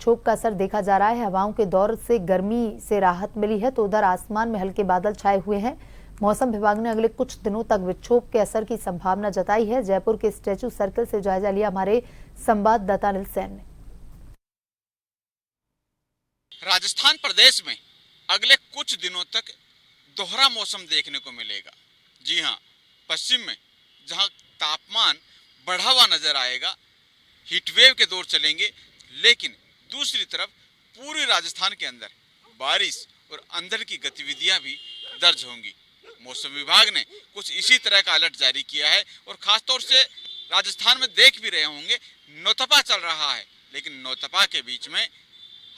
विक्षोभ का असर देखा जा रहा है। हवाओं के दौर से गर्मी से राहत मिली है तो उधर आसमान में हल्के बादल छाए हुए हैं। मौसम विभाग ने अगले कुछ दिनों तक विक्षोभ के असर की संभावना जताई है। जयपुर के स्टैच्यू सर्कल से जायजा लिया हमारे संवाददाता अनिल सैन ने। राजस्थान प्रदेश में अगले कुछ दिनों तक दोहरा मौसम देखने को मिलेगा। जी हां, पश्चिम में जहां तापमान बढ़ा हुआ नजर आएगा, हीटवेव के दौर चलेंगे, लेकिन दूसरी तरफ पूरी राजस्थान के अंदर बारिश और अंधड़ की गतिविधियां भी दर्ज होंगी। मौसम विभाग ने कुछ इसी तरह का अलर्ट जारी किया है और खासतौर से राजस्थान में देख भी रहे होंगे, नौतपा चल रहा है, लेकिन नौतपा के बीच में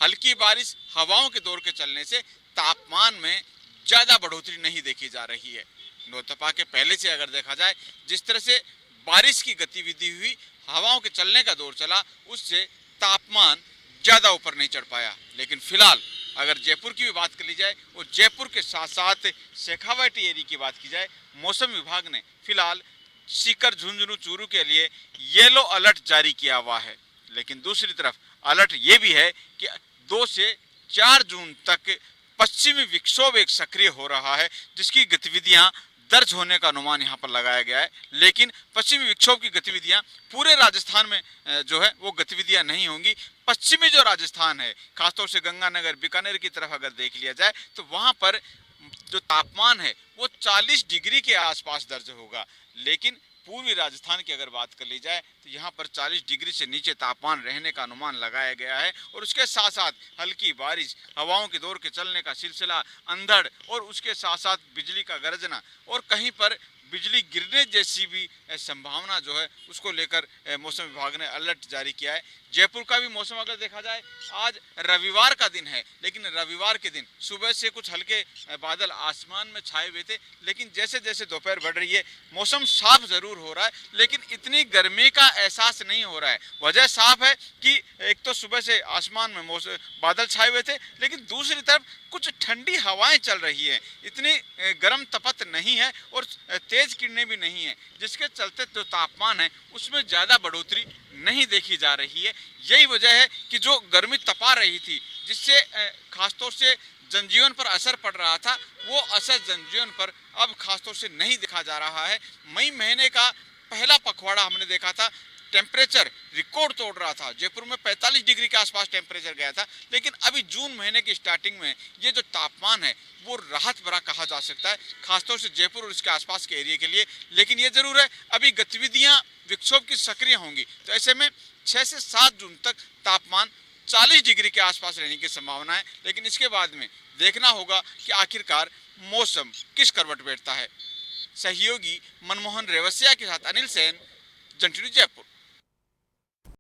हल्की बारिश, हवाओं के दौर के चलने से तापमान में ज्यादा बढ़ोतरी नहीं देखी जा रही है। नौतपा के पहले से अगर देखा जाए, जिस तरह से बारिश की गतिविधि हुई, हवाओं के चलने का दौर चला, उससे तापमान ज्यादा ऊपर नहीं चढ़ पाया। लेकिन फिलहाल अगर जयपुर की भी बात कर ली जाए और जयपुर के साथ साथ शेखावाटी एरिया की बात की जाए, मौसम विभाग ने फिलहाल सीकर, झुंझुनू, चूरू के लिए येलो अलर्ट जारी किया हुआ है। लेकिन दूसरी तरफ अलर्ट ये भी है कि 2 से 4 जून तक पश्चिमी विक्षोभ एक सक्रिय हो रहा है, जिसकी गतिविधियां दर्ज होने का अनुमान यहां पर लगाया गया है। लेकिन पश्चिमी विक्षोभ की गतिविधियां पूरे राजस्थान में जो है वो गतिविधियां नहीं होंगी। पश्चिमी जो राजस्थान है, खासतौर से गंगानगर, बीकानेर की तरफ अगर देख लिया जाए तो वहां पर जो तापमान है वो 40 डिग्री के आसपास दर्ज होगा। लेकिन पूर्वी राजस्थान की अगर बात कर ली जाए तो यहाँ पर 40 डिग्री से नीचे तापमान रहने का अनुमान लगाया गया है और उसके साथ साथ हल्की बारिश, हवाओं के दौर के चलने का सिलसिला, अंधड़ और उसके साथ साथ बिजली का गरजना और कहीं पर बिजली गिरने जैसी भी संभावना जो है उसको लेकर मौसम विभाग ने अलर्ट जारी किया है। जयपुर का भी मौसम अगर देखा जाए, आज रविवार का दिन है, लेकिन रविवार के दिन सुबह से कुछ हल्के बादल आसमान में छाए हुए थे, लेकिन जैसे जैसे दोपहर बढ़ रही है मौसम साफ जरूर हो रहा है, लेकिन इतनी गर्मी का एहसास नहीं हो रहा है। वजह साफ है कि एक तो सुबह से आसमान में बादल छाए हुए थे, लेकिन दूसरी तरफ कुछ ठंडी हवाएं चल रही है, इतनी गर्म तपत नहीं है और तेज किरणें भी नहीं है, जिसके चलते जो तापमान है उसमें ज्यादा बढ़ोतरी नहीं देखी जा रही है। यही वजह है कि जो गर्मी तपा रही थी, जिससे खासतौर से जनजीवन पर असर पड़ रहा था, वो असर जनजीवन पर अब खासतौर से नहीं देखा जा रहा है। मई महीने का पहला पखवाड़ा हमने देखा था, टेम्परेचर रिकॉर्ड तोड़ रहा था। जयपुर में 45 डिग्री के आसपास टेम्परेचर गया था, लेकिन अभी जून महीने की स्टार्टिंग में ये जो तापमान है वो राहत भरा कहा जा सकता है, खासतौर से जयपुर और इसके आसपास के एरिया के लिए। लेकिन ये जरूर है, अभी गतिविधियां विक्षोभ की सक्रिय होंगी, तो ऐसे में 6 से 7 जून तक तापमान 40 डिग्री के आसपास रहने की संभावना है। लेकिन इसके बाद में देखना होगा कि आखिरकार मौसम किस करवट बैठता है। सहयोगी मनमोहन रेवसिया के साथ अनिल सैन, जन टीवी जयपुर।